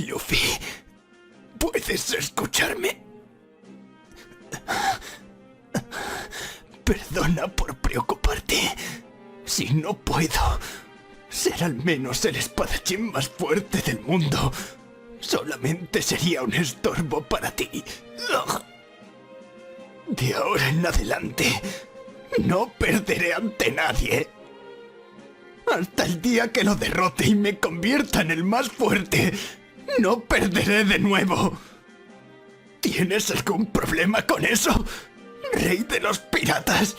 Luffy, ¿puedes escucharme? Perdona por preocuparte. Si no puedo ser al menos el espadachín más fuerte del mundo, solamente sería un estorbo para ti. De ahora en adelante, no perderé ante nadie. Hasta el día que lo derrote y me convierta en el más fuerte, no perderé de nuevo. ¿Tienes algún problema con eso, rey de los piratas?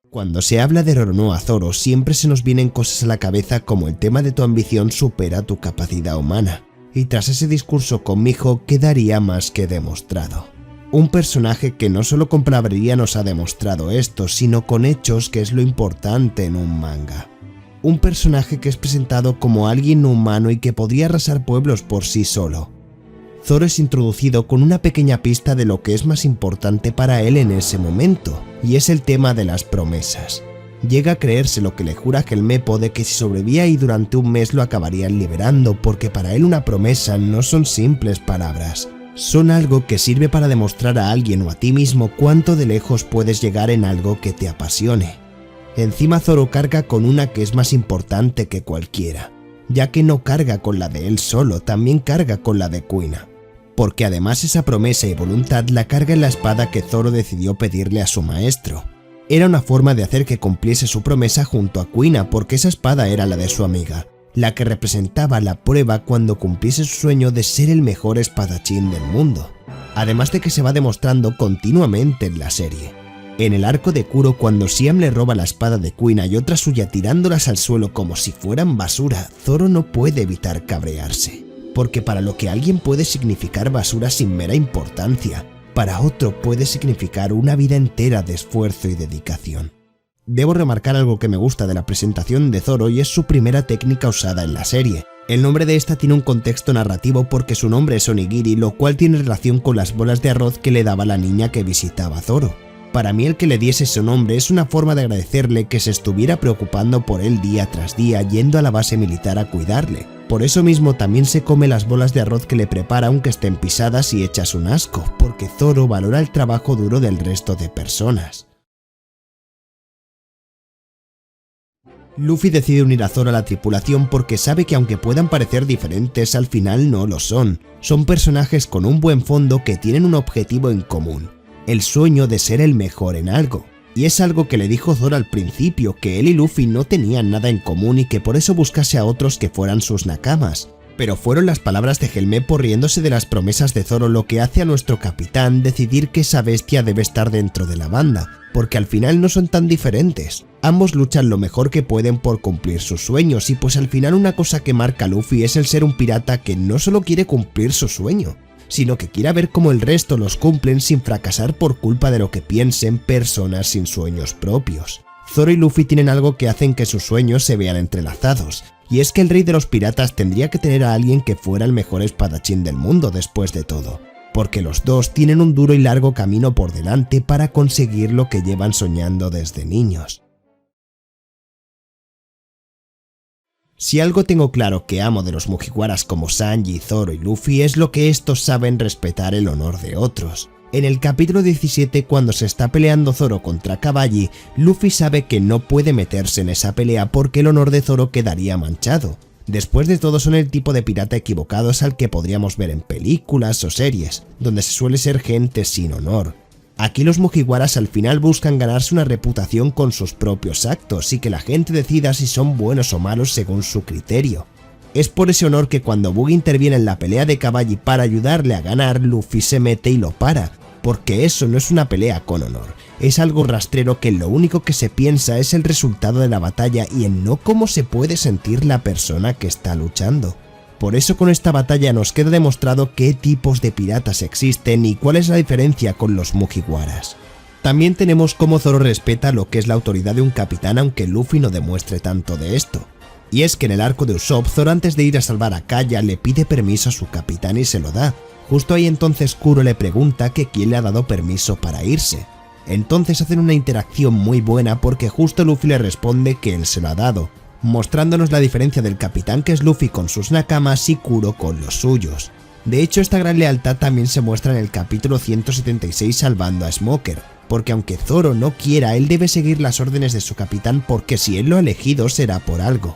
Cuando se habla de Roronoa Zoro, siempre se nos vienen cosas a la cabeza como el tema de tu ambición supera tu capacidad humana. Y tras ese discurso con Miho quedaría más que demostrado. Un personaje que no solo con palabrería nos ha demostrado esto, sino con hechos, que es lo importante en un manga. Un personaje que es presentado como alguien humano y que podría arrasar pueblos por sí solo. Zoro es introducido con una pequeña pista de lo que es más importante para él en ese momento, y es el tema de las promesas. Llega a creerse lo que le jura Helmeppo de que si sobrevivía y durante un mes lo acabarían liberando, porque para él una promesa no son simples palabras. Son algo que sirve para demostrar a alguien o a ti mismo cuánto de lejos puedes llegar en algo que te apasione. Encima Zoro carga con una que es más importante que cualquiera, ya que no carga con la de él solo, también carga con la de Kuina. Porque además esa promesa y voluntad la carga en la espada que Zoro decidió pedirle a su maestro. Era una forma de hacer que cumpliese su promesa junto a Kuina, porque esa espada era la de su amiga, la que representaba la prueba cuando cumpliese su sueño de ser el mejor espadachín del mundo. Además de que se va demostrando continuamente en la serie. En el arco de Kuro, cuando Siam le roba la espada de Kuina y otra suya tirándolas al suelo como si fueran basura, Zoro no puede evitar cabrearse. Porque para lo que alguien puede significar basura sin mera importancia, para otro puede significar una vida entera de esfuerzo y dedicación. Debo remarcar algo que me gusta de la presentación de Zoro y es su primera técnica usada en la serie. El nombre de esta tiene un contexto narrativo porque su nombre es Onigiri, lo cual tiene relación con las bolas de arroz que le daba la niña que visitaba a Zoro. Para mí el que le diese ese nombre es una forma de agradecerle que se estuviera preocupando por él día tras día yendo a la base militar a cuidarle. Por eso mismo también se come las bolas de arroz que le prepara aunque estén pisadas y hechas un asco, porque Zoro valora el trabajo duro del resto de personas. Luffy decide unir a Zoro a la tripulación porque sabe que aunque puedan parecer diferentes, al final no lo son. Son personajes con un buen fondo que tienen un objetivo en común, el sueño de ser el mejor en algo. Y es algo que le dijo Zoro al principio, que él y Luffy no tenían nada en común y que por eso buscase a otros que fueran sus nakamas. Pero fueron las palabras de Helmeppo riéndose de las promesas de Zoro lo que hace a nuestro capitán decidir que esa bestia debe estar dentro de la banda, porque al final no son tan diferentes. Ambos luchan lo mejor que pueden por cumplir sus sueños y pues al final una cosa que marca a Luffy es el ser un pirata que no solo quiere cumplir su sueño, sino que quiera ver cómo el resto los cumplen sin fracasar por culpa de lo que piensen personas sin sueños propios. Zoro y Luffy tienen algo que hacen que sus sueños se vean entrelazados, y es que el rey de los piratas tendría que tener a alguien que fuera el mejor espadachín del mundo después de todo, porque los dos tienen un duro y largo camino por delante para conseguir lo que llevan soñando desde niños. Si algo tengo claro que amo de los Mugiwaras como Sanji, Zoro y Luffy es lo que estos saben respetar el honor de otros. En el capítulo 17, cuando se está peleando Zoro contra Caballi, Luffy sabe que no puede meterse en esa pelea porque el honor de Zoro quedaría manchado. Después de todo son el tipo de pirata equivocados al que podríamos ver en películas o series, donde se suele ser gente sin honor. Aquí los Mugiwaras al final buscan ganarse una reputación con sus propios actos y que la gente decida si son buenos o malos según su criterio. Es por ese honor que cuando Buggy interviene en la pelea de Caballi para ayudarle a ganar, Luffy se mete y lo para, porque eso no es una pelea con honor, es algo rastrero que lo único que se piensa es el resultado de la batalla y en no cómo se puede sentir la persona que está luchando. Por eso con esta batalla nos queda demostrado qué tipos de piratas existen y cuál es la diferencia con los Mugiwaras. También tenemos cómo Zoro respeta lo que es la autoridad de un capitán aunque Luffy no demuestre tanto de esto. Y es que en el arco de Usopp, Zoro antes de ir a salvar a Kaya le pide permiso a su capitán y se lo da. Justo ahí entonces Kuro le pregunta que quién le ha dado permiso para irse. Entonces hacen una interacción muy buena porque justo Luffy le responde que él se lo ha dado. mostrándonos la diferencia del capitán que es Luffy con sus nakamas y Kuro con los suyos. De hecho, esta gran lealtad también se muestra en el capítulo 176 salvando a Smoker, porque aunque Zoro no quiera, él debe seguir las órdenes de su capitán porque si él lo ha elegido será por algo.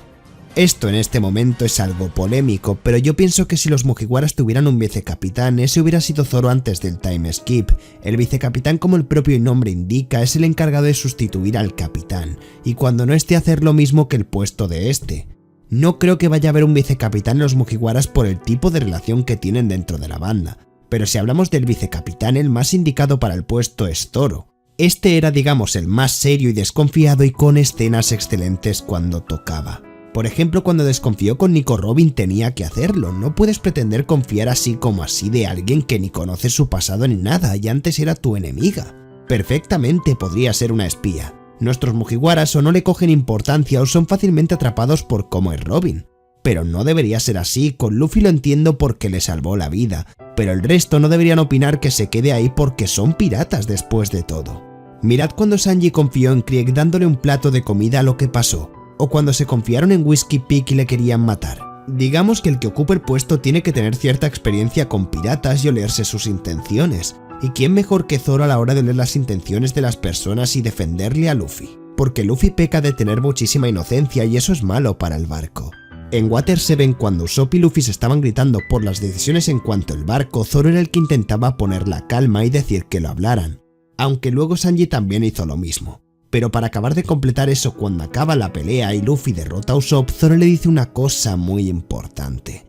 Esto en este momento es algo polémico, pero yo pienso que si los Mugiwaras tuvieran un vicecapitán, ese hubiera sido Zoro antes del time skip. El vicecapitán, como el propio nombre indica, es el encargado de sustituir al capitán, y cuando no esté hacer lo mismo que el puesto de este. No creo que vaya a haber un vicecapitán en los Mugiwaras por el tipo de relación que tienen dentro de la banda, pero si hablamos del vicecapitán, el más indicado para el puesto es Zoro. Este era, digamos, el más serio y desconfiado y con escenas excelentes cuando tocaba. Por ejemplo, cuando desconfió con Nico Robin tenía que hacerlo, no puedes pretender confiar así como así de alguien que ni conoce su pasado ni nada y antes era tu enemiga. Perfectamente podría ser una espía. Nuestros Mugiwaras o no le cogen importancia o son fácilmente atrapados por cómo es Robin. Pero no debería ser así, con Luffy lo entiendo porque le salvó la vida, pero el resto no deberían opinar que se quede ahí porque son piratas después de todo. Mirad cuando Sanji confió en Krieg dándole un plato de comida a lo que pasó. O cuando se confiaron en Whiskey Peak y le querían matar. Digamos que el que ocupa el puesto tiene que tener cierta experiencia con piratas y olerse sus intenciones. ¿Y quién mejor que Zoro a la hora de oler las intenciones de las personas y defenderle a Luffy? Porque Luffy peca de tener muchísima inocencia y eso es malo para el barco. En Water 7, cuando Usopp y Luffy se estaban gritando por las decisiones en cuanto al barco, Zoro era el que intentaba poner la calma y decir que lo hablaran. Aunque luego Sanji también hizo lo mismo. Pero para acabar de completar eso, cuando acaba la pelea y Luffy derrota a Usopp, Zoro le dice una cosa muy importante.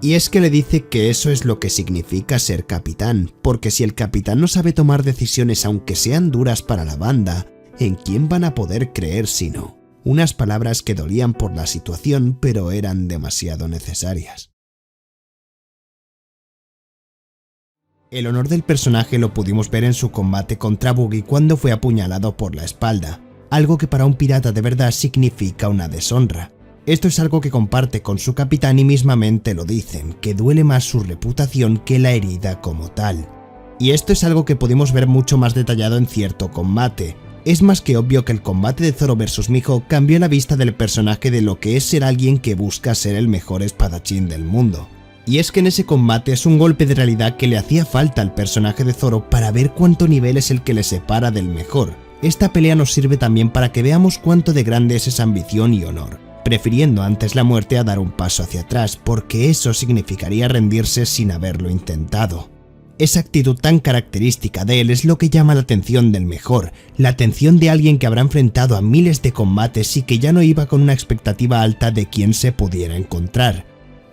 Y es que le dice que eso es lo que significa ser capitán, porque si el capitán no sabe tomar decisiones aunque sean duras para la banda, ¿en quién van a poder creer si no? Unas palabras que dolían por la situación, pero eran demasiado necesarias. El honor del personaje lo pudimos ver en su combate contra Buggy cuando fue apuñalado por la espalda, algo que para un pirata de verdad significa una deshonra. Esto es algo que comparte con su capitán y mismamente lo dicen, que duele más su reputación que la herida como tal. Y esto es algo que pudimos ver mucho más detallado en cierto combate. Es más que obvio que el combate de Zoro vs Miho cambió la vista del personaje de lo que es ser alguien que busca ser el mejor espadachín del mundo. Y es que en ese combate es un golpe de realidad que le hacía falta al personaje de Zoro para ver cuánto nivel es el que le separa del mejor. Esta pelea nos sirve también para que veamos cuánto de grande es esa ambición y honor, prefiriendo antes la muerte a dar un paso hacia atrás, porque eso significaría rendirse sin haberlo intentado. Esa actitud tan característica de él es lo que llama la atención del mejor, la atención de alguien que habrá enfrentado a miles de combates y que ya no iba con una expectativa alta de quién se pudiera encontrar.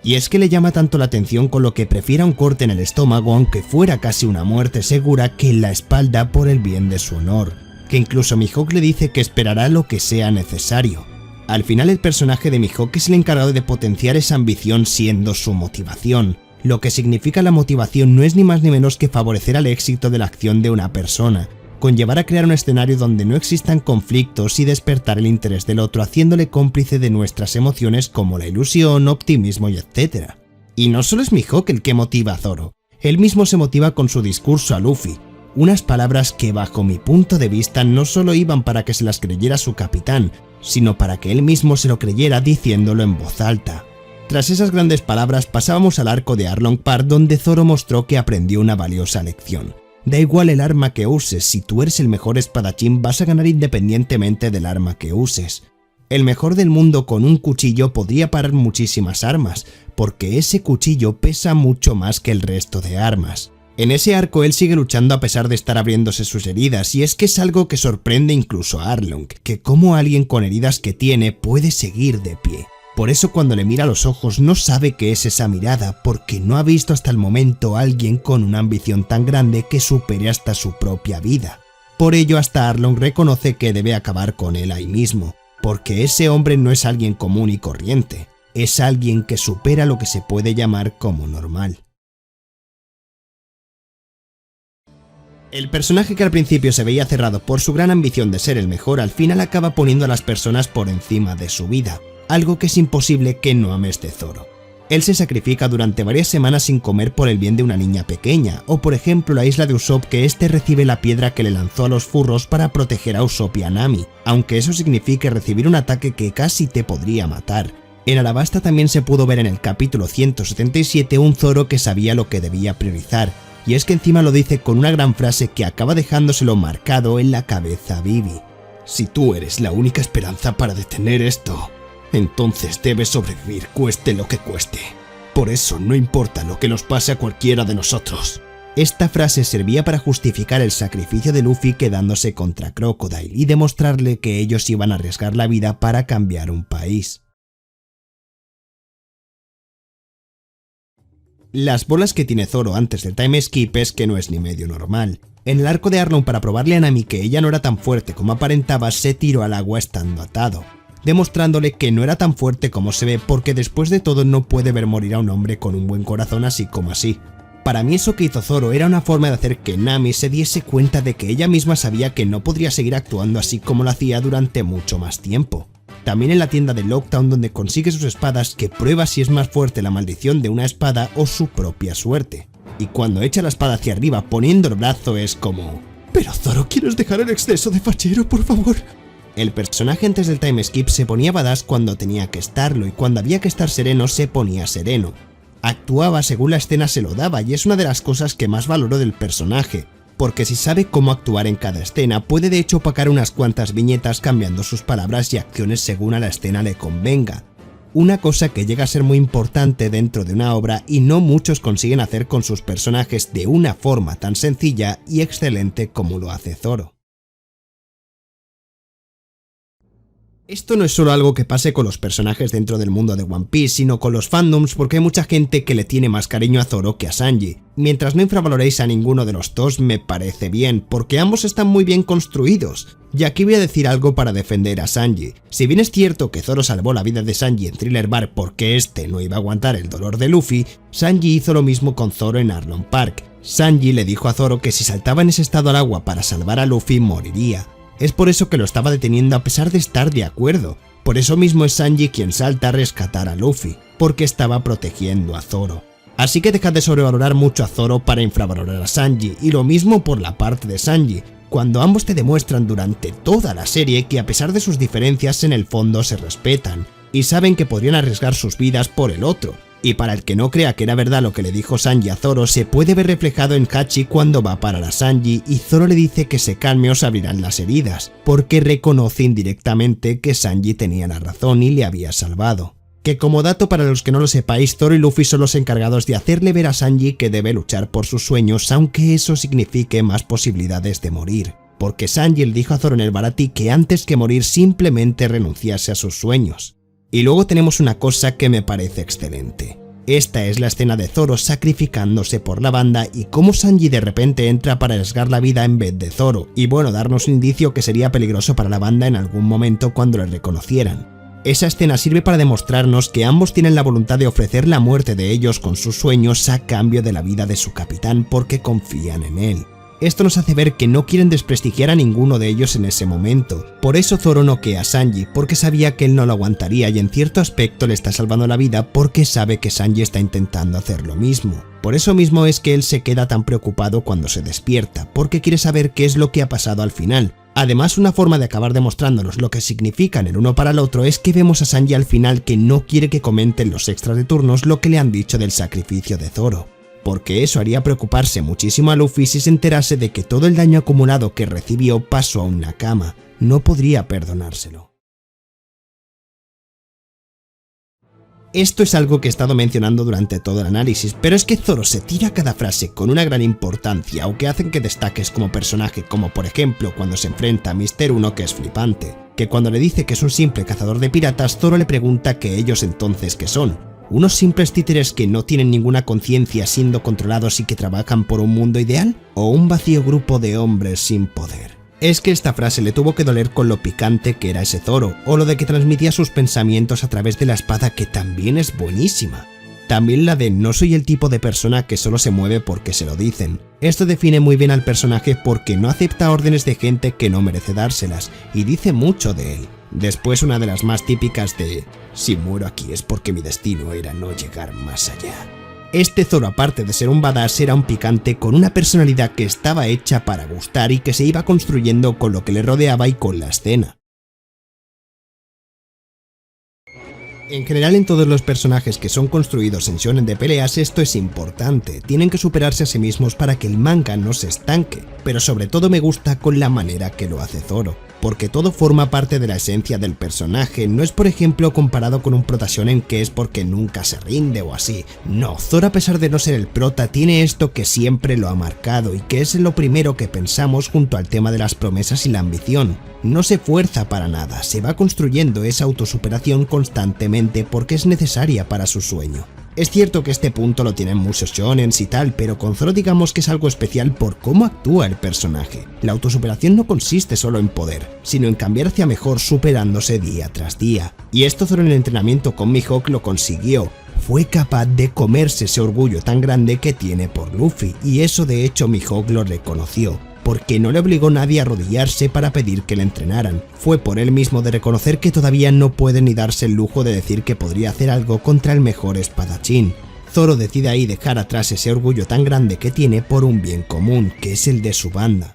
Y es que le llama tanto la atención con lo que prefiera un corte en el estómago aunque fuera casi una muerte segura que en la espalda por el bien de su honor, que incluso Mihawk le dice que esperará lo que sea necesario. Al final el personaje de Mihawk es el encargado de potenciar esa ambición siendo su motivación. Lo que significa la motivación no es ni más ni menos que favorecer al éxito de la acción de una persona, conllevar a crear un escenario donde no existan conflictos y despertar el interés del otro haciéndole cómplice de nuestras emociones como la ilusión, optimismo y etc. Y no solo es Mihawk el que motiva a Zoro, él mismo se motiva con su discurso a Luffy, unas palabras que bajo mi punto de vista no solo iban para que se las creyera su capitán, sino para que él mismo se lo creyera diciéndolo en voz alta. Tras esas grandes palabras pasábamos al arco de Arlong Park donde Zoro mostró que aprendió una valiosa lección. Da igual el arma que uses, si tú eres el mejor espadachín vas a ganar independientemente del arma que uses. El mejor del mundo con un cuchillo podría parar muchísimas armas, porque ese cuchillo pesa mucho más que el resto de armas. En ese arco él sigue luchando a pesar de estar abriéndose sus heridas, y es que es algo que sorprende incluso a Arlong, que como alguien con heridas que tiene puede seguir de pie. Por eso cuando le mira a los ojos no sabe qué es esa mirada, porque no ha visto hasta el momento a alguien con una ambición tan grande que supere hasta su propia vida. Por ello hasta Arlong reconoce que debe acabar con él ahí mismo, porque ese hombre no es alguien común y corriente, es alguien que supera lo que se puede llamar como normal. El personaje que al principio se veía cerrado por su gran ambición de ser el mejor al final acaba poniendo a las personas por encima de su vida. Algo que es imposible que no ames de Zoro. Él se sacrifica durante varias semanas sin comer por el bien de una niña pequeña, o por ejemplo la isla de Usopp, que este recibe la piedra que le lanzó a los furros para proteger a Usopp y a Nami, aunque eso signifique recibir un ataque que casi te podría matar. En Alabasta también se pudo ver en el capítulo 177 un Zoro que sabía lo que debía priorizar, y es que encima lo dice con una gran frase que acaba dejándoselo marcado en la cabeza a Vivi. Si tú eres la única esperanza para detener esto, entonces debes sobrevivir cueste lo que cueste. Por eso no importa lo que nos pase a cualquiera de nosotros. Esta frase servía para justificar el sacrificio de Luffy quedándose contra Crocodile y demostrarle que ellos iban a arriesgar la vida para cambiar un país. Las bolas que tiene Zoro antes del time skip es que no es ni medio normal. En el arco de Arlong, para probarle a Nami que ella no era tan fuerte como aparentaba, se tiró al agua estando atado, demostrándole que no era tan fuerte como se ve, porque después de todo no puede ver morir a un hombre con un buen corazón así como así. Para mí eso que hizo Zoro era una forma de hacer que Nami se diese cuenta de que ella misma sabía que no podría seguir actuando así como lo hacía durante mucho más tiempo. También en la tienda de Lockdown, donde consigue sus espadas, que prueba si es más fuerte la maldición de una espada o su propia suerte. Y cuando echa la espada hacia arriba poniendo el brazo es como... «Pero Zoro, ¿quieres dejar el exceso de fachero, por favor?». El personaje antes del time skip se ponía badass cuando tenía que estarlo, y cuando había que estar sereno se ponía sereno. Actuaba según la escena se lo daba, y es una de las cosas que más valoro del personaje, porque si sabe cómo actuar en cada escena, puede de hecho opacar unas cuantas viñetas cambiando sus palabras y acciones según a la escena le convenga. Una cosa que llega a ser muy importante dentro de una obra y no muchos consiguen hacer con sus personajes de una forma tan sencilla y excelente como lo hace Zoro. Esto no es solo algo que pase con los personajes dentro del mundo de One Piece, sino con los fandoms, porque hay mucha gente que le tiene más cariño a Zoro que a Sanji. Mientras no infravaloréis a ninguno de los dos me parece bien, porque ambos están muy bien construidos. Y aquí voy a decir algo para defender a Sanji. Si bien es cierto que Zoro salvó la vida de Sanji en Thriller Bark porque este no iba a aguantar el dolor de Luffy, Sanji hizo lo mismo con Zoro en Arlong Park. Sanji le dijo a Zoro que si saltaba en ese estado al agua para salvar a Luffy moriría. Es por eso que lo estaba deteniendo a pesar de estar de acuerdo. Por eso mismo es Sanji quien salta a rescatar a Luffy, porque estaba protegiendo a Zoro. Así que dejad de sobrevalorar mucho a Zoro para infravalorar a Sanji, y lo mismo por la parte de Sanji, cuando ambos te demuestran durante toda la serie que a pesar de sus diferencias en el fondo se respetan, y saben que podrían arriesgar sus vidas por el otro. Y para el que no crea que era verdad lo que le dijo Sanji a Zoro, se puede ver reflejado en Hachi cuando va a parar a Sanji y Zoro le dice que se calme o se abrirán las heridas, porque reconoce indirectamente que Sanji tenía la razón y le había salvado. Que como dato para los que no lo sepáis, Zoro y Luffy son los encargados de hacerle ver a Sanji que debe luchar por sus sueños, aunque eso signifique más posibilidades de morir. Porque Sanji le dijo a Zoro en el Baratie que antes que morir simplemente renunciase a sus sueños. Y luego tenemos una cosa que me parece excelente. Esta es la escena de Zoro sacrificándose por la banda y cómo Sanji de repente entra para arriesgar la vida en vez de Zoro, y bueno, darnos un indicio que sería peligroso para la banda en algún momento cuando le reconocieran. Esa escena sirve para demostrarnos que ambos tienen la voluntad de ofrecer la muerte de ellos con sus sueños a cambio de la vida de su capitán porque confían en él. Esto nos hace ver que no quieren desprestigiar a ninguno de ellos en ese momento. Por eso Zoro noquea a Sanji, porque sabía que él no lo aguantaría y en cierto aspecto le está salvando la vida porque sabe que Sanji está intentando hacer lo mismo. Por eso mismo es que él se queda tan preocupado cuando se despierta, porque quiere saber qué es lo que ha pasado al final. Además, una forma de acabar demostrándonos lo que significan el uno para el otro es que vemos a Sanji al final que no quiere que comenten los extras de turnos lo que le han dicho del sacrificio de Zoro. Porque eso haría preocuparse muchísimo a Luffy si se enterase de que todo el daño acumulado que recibió pasó a un Nakama. No podría perdonárselo. Esto es algo que he estado mencionando durante todo el análisis, pero es que Zoro se tira cada frase con una gran importancia o que hacen que destaques como personaje, como por ejemplo cuando se enfrenta a Mr. Uno, que es flipante, que cuando le dice que es un simple cazador de piratas, Zoro le pregunta que ellos entonces ¿qué son? ¿Unos simples títeres que no tienen ninguna conciencia siendo controlados y que trabajan por un mundo ideal? ¿O un vacío grupo de hombres sin poder? Es que esta frase le tuvo que doler con lo picante que era ese Zoro, o lo de que transmitía sus pensamientos a través de la espada, que también es buenísima. También la de no soy el tipo de persona que solo se mueve porque se lo dicen. Esto define muy bien al personaje porque no acepta órdenes de gente que no merece dárselas, y dice mucho de él. Después una de las más típicas de Si muero aquí es porque mi destino era no llegar más allá. Este Zoro, aparte de ser un badass, era un picante con una personalidad que estaba hecha para gustar y que se iba construyendo con lo que le rodeaba y con la escena. En general, en todos los personajes que son construidos en shonen de peleas esto es importante, tienen que superarse a sí mismos para que el manga no se estanque, pero sobre todo me gusta con la manera que lo hace Zoro, porque todo forma parte de la esencia del personaje, no es por ejemplo comparado con un prota shonen que es porque nunca se rinde o así, no, Zoro a pesar de no ser el prota tiene esto que siempre lo ha marcado y que es lo primero que pensamos junto al tema de las promesas y la ambición. No se fuerza para nada, se va construyendo esa autosuperación constantemente porque es necesaria para su sueño. Es cierto que este punto lo tienen muchos shonens y tal, pero con Zoro digamos que es algo especial por cómo actúa el personaje. La autosuperación no consiste solo en poder, sino en cambiar hacia mejor superándose día tras día. Y esto Zoro en el entrenamiento con Mihawk lo consiguió. Fue capaz de comerse ese orgullo tan grande que tiene por Luffy, y eso de hecho Mihawk lo reconoció, porque no le obligó nadie a arrodillarse para pedir que le entrenaran. Fue por él mismo de reconocer que todavía no puede ni darse el lujo de decir que podría hacer algo contra el mejor espadachín. Zoro decide ahí dejar atrás ese orgullo tan grande que tiene por un bien común, que es el de su banda.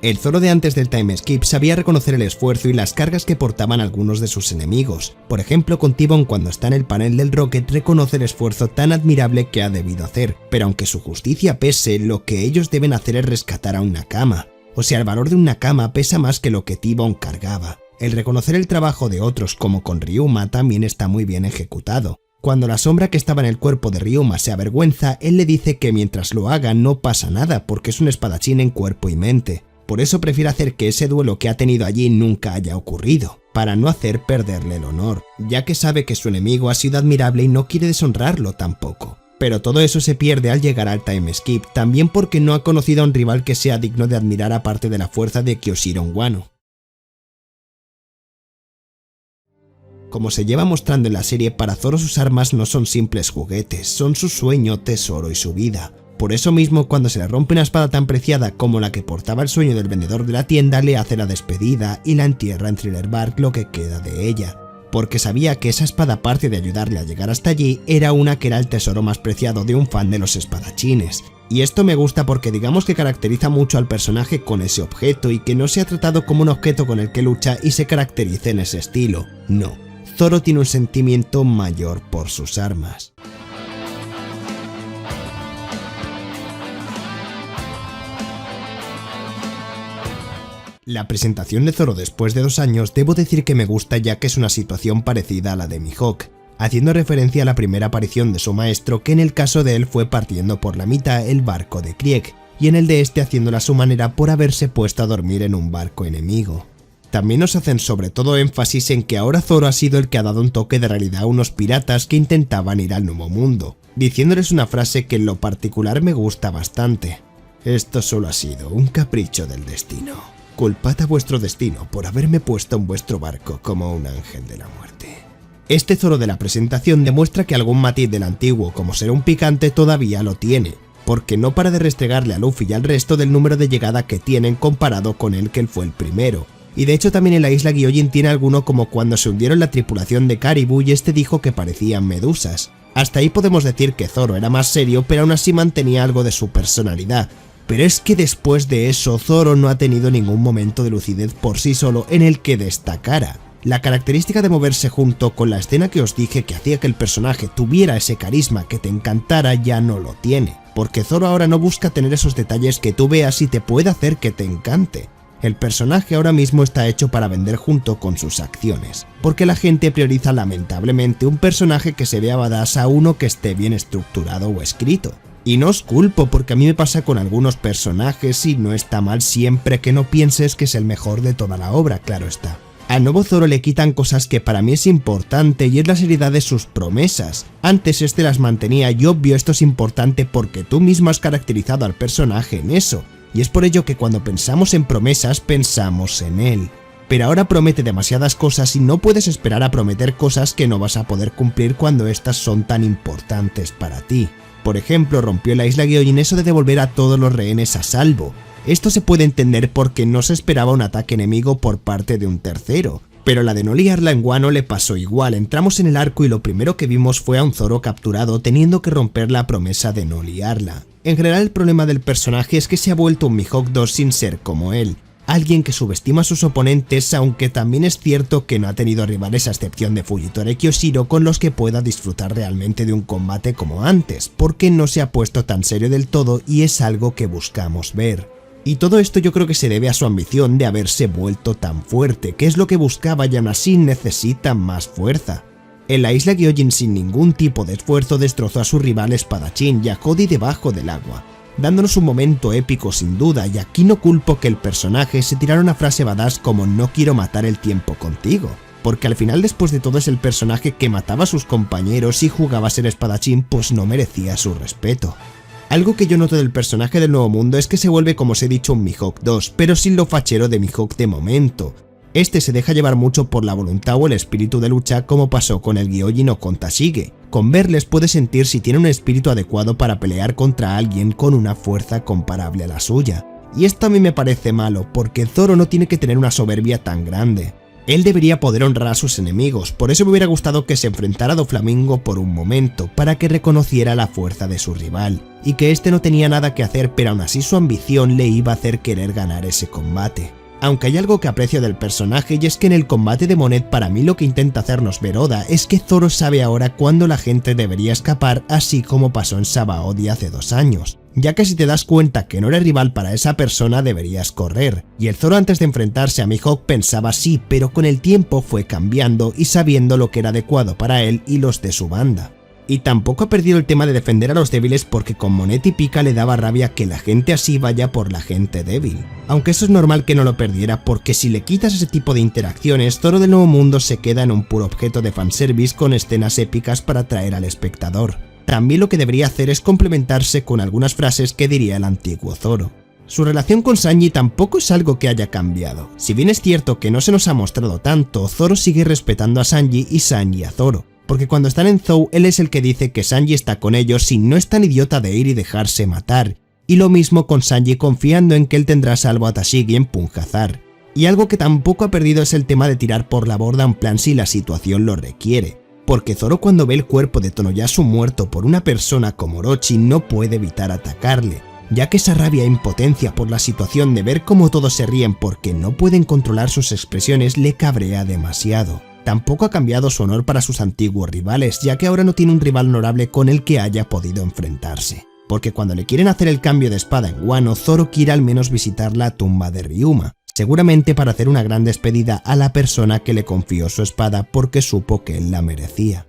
El Zoro de antes del time skip sabía reconocer el esfuerzo y las cargas que portaban algunos de sus enemigos. Por ejemplo, con T-Bone cuando está en el panel del Rocket reconoce el esfuerzo tan admirable que ha debido hacer, pero aunque su justicia pese, lo que ellos deben hacer es rescatar a un Nakama. O sea, el valor de un Nakama pesa más que lo que T-Bone cargaba. El reconocer el trabajo de otros como con Ryuma también está muy bien ejecutado. Cuando la sombra que estaba en el cuerpo de Ryuma se avergüenza, él le dice que mientras lo haga no pasa nada porque es un espadachín en cuerpo y mente. Por eso prefiere hacer que ese duelo que ha tenido allí nunca haya ocurrido, para no hacer perderle el honor, ya que sabe que su enemigo ha sido admirable y no quiere deshonrarlo tampoco. Pero todo eso se pierde al llegar al time skip, también porque no ha conocido a un rival que sea digno de admirar aparte de la fuerza de Kyoshiro Wano. Como se lleva mostrando en la serie, para Zoro sus armas no son simples juguetes, son su sueño, tesoro y su vida. Por eso mismo, cuando se le rompe una espada tan preciada como la que portaba el sueño del vendedor de la tienda, le hace la despedida y la entierra en Thriller Bark lo que queda de ella. Porque sabía que esa espada, aparte de ayudarle a llegar hasta allí, era una que era el tesoro más preciado de un fan de los espadachines. Y esto me gusta porque digamos que caracteriza mucho al personaje con ese objeto y que no se ha tratado como un objeto con el que lucha y se caracterice en ese estilo. No, Zoro tiene un sentimiento mayor por sus armas. La presentación de Zoro después de 2 años debo decir que me gusta ya que es una situación parecida a la de Mihawk, haciendo referencia a la primera aparición de su maestro que en el caso de él fue partiendo por la mitad el barco de Krieg, y en el de este haciéndola a su manera por haberse puesto a dormir en un barco enemigo. También nos hacen sobre todo énfasis en que ahora Zoro ha sido el que ha dado un toque de realidad a unos piratas que intentaban ir al Nuevo Mundo, diciéndoles una frase que en lo particular me gusta bastante: esto solo ha sido un capricho del destino. Culpad a vuestro destino por haberme puesto en vuestro barco como un ángel de la muerte. Este Zoro de la presentación demuestra que algún matiz del antiguo, como ser un picante, todavía lo tiene, porque no para de restregarle a Luffy y al resto del número de llegada que tienen comparado con él que él fue el primero. Y de hecho también en la isla Gyojin tiene alguno como cuando se hundieron la tripulación de Caribou y este dijo que parecían medusas. Hasta ahí podemos decir que Zoro era más serio, pero aún así mantenía algo de su personalidad. Pero es que después de eso, Zoro no ha tenido ningún momento de lucidez por sí solo en el que destacara. La característica de moverse junto con la escena que os dije que hacía que el personaje tuviera ese carisma que te encantara ya no lo tiene, porque Zoro ahora no busca tener esos detalles que tú veas y te puede hacer que te encante. El personaje ahora mismo está hecho para vender junto con sus acciones, porque la gente prioriza lamentablemente un personaje que se vea badass a uno que esté bien estructurado o escrito. Y no os culpo porque a mí me pasa con algunos personajes y no está mal siempre que no pienses que es el mejor de toda la obra, claro está. Al nuevo Zoro le quitan cosas que para mí es importante y es la seriedad de sus promesas. Antes este las mantenía y obvio esto es importante porque tú mismo has caracterizado al personaje en eso. Y es por ello que cuando pensamos en promesas pensamos en él. Pero ahora promete demasiadas cosas y no puedes esperar a prometer cosas que no vas a poder cumplir cuando estas son tan importantes para ti. Por ejemplo, rompió la isla Gyojin eso de devolver a todos los rehenes a salvo. Esto se puede entender porque no se esperaba un ataque enemigo por parte de un tercero, pero la de no liarla en Wano le pasó igual. Entramos en el arco y lo primero que vimos fue a un Zoro capturado teniendo que romper la promesa de no liarla. En general el problema del personaje es que se ha vuelto un Mihawk 2 sin ser como él, alguien que subestima a sus oponentes, aunque también es cierto que no ha tenido rivales a excepción de Fujitora y Kyoshiro con los que pueda disfrutar realmente de un combate como antes, porque no se ha puesto tan serio del todo y es algo que buscamos ver. Y todo esto yo creo que se debe a su ambición de haberse vuelto tan fuerte, que es lo que buscaba y aún así necesita más fuerza. En la isla Gyojin sin ningún tipo de esfuerzo destrozó a su rival espadachín y a Cody debajo del agua, dándonos un momento épico sin duda, y aquí no culpo que el personaje se tirara una frase badass como no quiero matar el tiempo contigo, porque al final después de todo es el personaje que mataba a sus compañeros y jugaba a ser espadachín, pues no merecía su respeto. Algo que yo noto del personaje del Nuevo Mundo es que se vuelve, como os he dicho, un Mihawk 2, pero sin lo fachero de Mihawk de momento. Este se deja llevar mucho por la voluntad o el espíritu de lucha, como pasó con el Gyojin o con Tashige. Con verles puede sentir si tiene un espíritu adecuado para pelear contra alguien con una fuerza comparable a la suya. Y esto a mí me parece malo, porque Zoro no tiene que tener una soberbia tan grande. Él debería poder honrar a sus enemigos, por eso me hubiera gustado que se enfrentara a Doflamingo por un momento, para que reconociera la fuerza de su rival, y que este no tenía nada que hacer, pero aún así su ambición le iba a hacer querer ganar ese combate. Aunque hay algo que aprecio del personaje, y es que en el combate de Monet para mí lo que intenta hacernos ver Oda es que Zoro sabe ahora cuándo la gente debería escapar, así como pasó en Sabaody hace 2 años. Ya que si te das cuenta que no eres rival para esa persona deberías correr, y el Zoro antes de enfrentarse a Mihawk pensaba así, pero con el tiempo fue cambiando y sabiendo lo que era adecuado para él y los de su banda. Y tampoco ha perdido el tema de defender a los débiles, porque con Monet y Pika le daba rabia que la gente así vaya por la gente débil. Aunque eso es normal que no lo perdiera, porque si le quitas ese tipo de interacciones, Zoro del Nuevo Mundo se queda en un puro objeto de fanservice con escenas épicas para atraer al espectador. También lo que debería hacer es complementarse con algunas frases que diría el antiguo Zoro. Su relación con Sanji tampoco es algo que haya cambiado. Si bien es cierto que no se nos ha mostrado tanto, Zoro sigue respetando a Sanji y Sanji a Zoro, porque cuando están en Zou él es el que dice que Sanji está con ellos y no es tan idiota de ir y dejarse matar, y lo mismo con Sanji confiando en que él tendrá salvo a Tashigi en Punjazar. Y algo que tampoco ha perdido es el tema de tirar por la borda en plan si la situación lo requiere, porque Zoro cuando ve el cuerpo de Tonoyasu muerto por una persona como Orochi no puede evitar atacarle, ya que esa rabia e impotencia por la situación de ver cómo todos se ríen porque no pueden controlar sus expresiones le cabrea demasiado. Tampoco ha cambiado su honor para sus antiguos rivales, ya que ahora no tiene un rival honorable con el que haya podido enfrentarse. Porque cuando le quieren hacer el cambio de espada en Wano, Zoro quiere al menos visitar la tumba de Ryuma, seguramente para hacer una gran despedida a la persona que le confió su espada porque supo que él la merecía.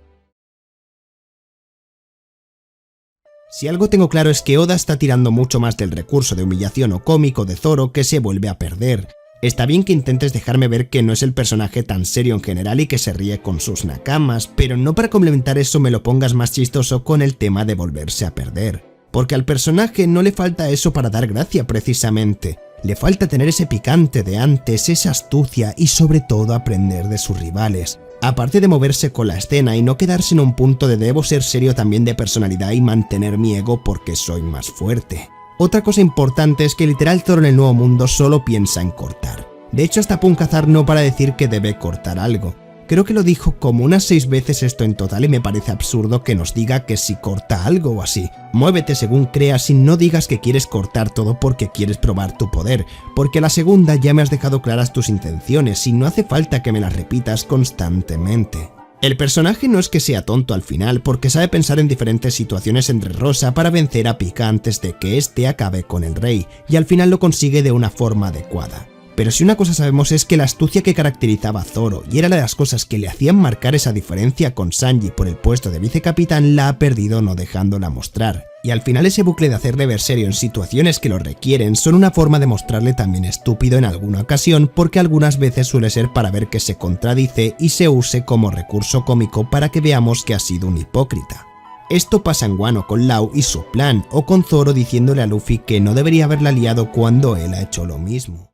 Si algo tengo claro es que Oda está tirando mucho más del recurso de humillación o cómico de Zoro que se vuelve a perder. Está bien que intentes dejarme ver que no es el personaje tan serio en general y que se ríe con sus nakamas, pero no para complementar eso me lo pongas más chistoso con el tema de volverse a perder. Porque al personaje no le falta eso para dar gracia precisamente. Le falta tener ese picante de antes, esa astucia y sobre todo aprender de sus rivales. Aparte de moverse con la escena y no quedarse en un punto de debo ser serio también de personalidad y mantener mi ego porque soy más fuerte. Otra cosa importante es que literal Zoro en el Nuevo Mundo solo piensa en cortar. De hecho hasta Punjazar no para decir que debe cortar algo. Creo que lo dijo como unas 6 veces esto en total y me parece absurdo que nos diga que si corta algo o así. Muévete según creas y no digas que quieres cortar todo porque quieres probar tu poder, porque a la segunda ya me has dejado claras tus intenciones y no hace falta que me las repitas constantemente. El personaje no es que sea tonto al final, porque sabe pensar en diferentes situaciones entre Rosa para vencer a Pika antes de que éste acabe con el rey, y al final lo consigue de una forma adecuada. Pero si una cosa sabemos es que la astucia que caracterizaba a Zoro, y era de las cosas que le hacían marcar esa diferencia con Sanji por el puesto de vicecapitán, la ha perdido no dejándola mostrar. Y al final ese bucle de hacerle ver serio en situaciones que lo requieren son una forma de mostrarle también estúpido en alguna ocasión, porque algunas veces suele ser para ver que se contradice y se use como recurso cómico para que veamos que ha sido un hipócrita. Esto pasa en Wano con Lau y su plan, o con Zoro diciéndole a Luffy que no debería haberla liado cuando él ha hecho lo mismo.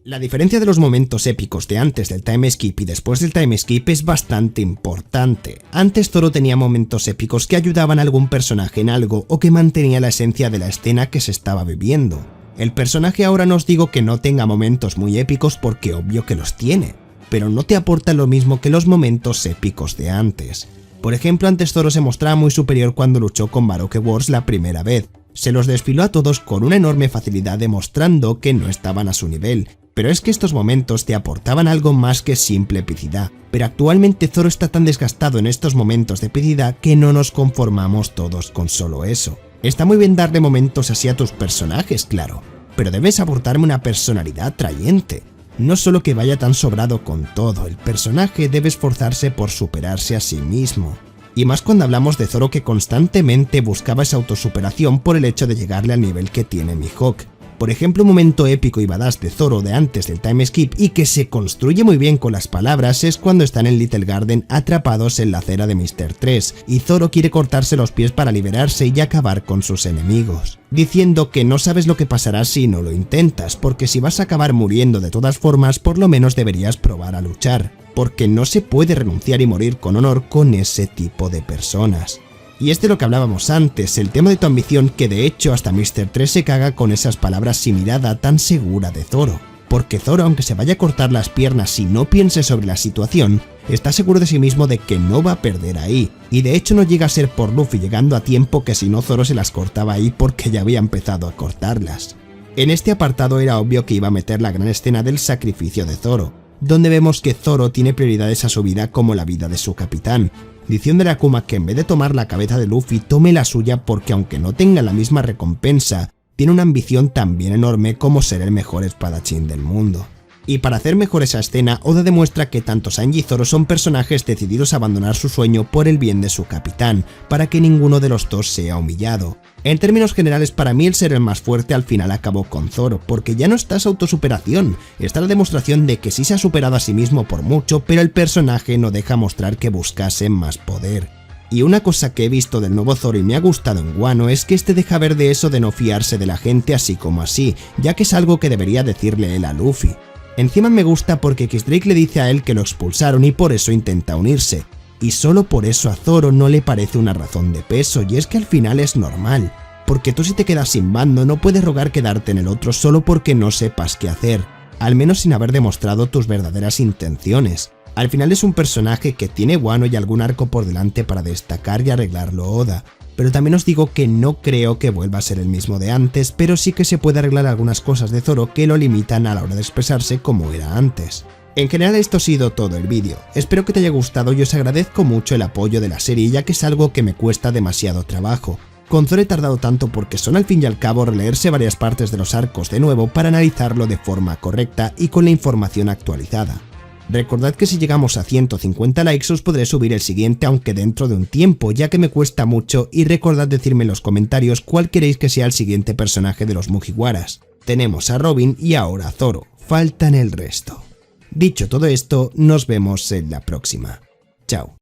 La diferencia de los momentos épicos de antes del time skip y después del time skip es bastante importante. Antes Zoro tenía momentos épicos que ayudaban a algún personaje en algo o que mantenía la esencia de la escena que se estaba viviendo. El personaje ahora no os digo que no tenga momentos muy épicos porque obvio que los tiene, pero no te aporta lo mismo que los momentos épicos de antes. Por ejemplo, antes Zoro se mostraba muy superior cuando luchó con Baroque Wars la primera vez. Se los desfiló a todos con una enorme facilidad demostrando que no estaban a su nivel. Pero es que estos momentos te aportaban algo más que simple epicidad. Pero actualmente Zoro está tan desgastado en estos momentos de epicidad que no nos conformamos todos con solo eso. Está muy bien darle momentos así a tus personajes, claro, pero debes aportarme una personalidad atrayente. No solo que vaya tan sobrado con todo, el personaje debe esforzarse por superarse a sí mismo. Y más cuando hablamos de Zoro que constantemente buscaba esa autosuperación por el hecho de llegarle al nivel que tiene Mihawk. Por ejemplo, un momento épico y badass de Zoro de antes del time skip y que se construye muy bien con las palabras es cuando están en Little Garden atrapados en la acera de Mr. 3 y Zoro quiere cortarse los pies para liberarse y acabar con sus enemigos, diciendo que no sabes lo que pasará si no lo intentas, porque si vas a acabar muriendo de todas formas por lo menos deberías probar a luchar, porque no se puede renunciar y morir con honor con ese tipo de personas. Y es de lo que hablábamos antes, el tema de tu ambición que de hecho hasta Mr. 3 se caga con esas palabras y mirada tan segura de Zoro. Porque Zoro, aunque se vaya a cortar las piernas y no piense sobre la situación, está seguro de sí mismo de que no va a perder ahí. Y de hecho no llega a ser por Luffy llegando a tiempo que si no Zoro se las cortaba ahí porque ya había empezado a cortarlas. En este apartado era obvio que iba a meter la gran escena del sacrificio de Zoro, donde vemos que Zoro tiene prioridades a su vida como la vida de su capitán, diciéndole a Akuma que en vez de tomar la cabeza de Luffy tome la suya porque aunque no tenga la misma recompensa, tiene una ambición también enorme como ser el mejor espadachín del mundo. Y para hacer mejor esa escena, Oda demuestra que tanto Sanji y Zoro son personajes decididos a abandonar su sueño por el bien de su capitán, para que ninguno de los dos sea humillado. En términos generales, para mí el ser el más fuerte al final acabó con Zoro, porque ya no está esa autosuperación, está la demostración de que sí se ha superado a sí mismo por mucho, pero el personaje no deja mostrar que buscase más poder. Y una cosa que he visto del nuevo Zoro y me ha gustado en Wano es que este deja ver de eso de no fiarse de la gente así como así, ya que es algo que debería decirle él a Luffy. Encima me gusta porque X-Drake le dice a él que lo expulsaron y por eso intenta unirse. Y solo por eso a Zoro no le parece una razón de peso, y es que al final es normal. Porque tú si te quedas sin bando no puedes rogar quedarte en el otro solo porque no sepas qué hacer, al menos sin haber demostrado tus verdaderas intenciones. Al final es un personaje que tiene Wano y algún arco por delante para destacar y arreglarlo Oda. Pero también os digo que no creo que vuelva a ser el mismo de antes, pero sí que se puede arreglar algunas cosas de Zoro que lo limitan a la hora de expresarse como era antes. En general esto ha sido todo el vídeo, espero que te haya gustado y os agradezco mucho el apoyo de la serie ya que es algo que me cuesta demasiado trabajo. Con Zoro he tardado tanto porque son al fin y al cabo releerse varias partes de los arcos de nuevo para analizarlo de forma correcta y con la información actualizada. Recordad que si llegamos a 150 likes os podré subir el siguiente aunque dentro de un tiempo, ya que me cuesta mucho, y recordad decirme en los comentarios cuál queréis que sea el siguiente personaje de los Mugiwaras. Tenemos a Robin y ahora a Zoro, faltan el resto. Dicho todo esto, nos vemos en la próxima. Chao.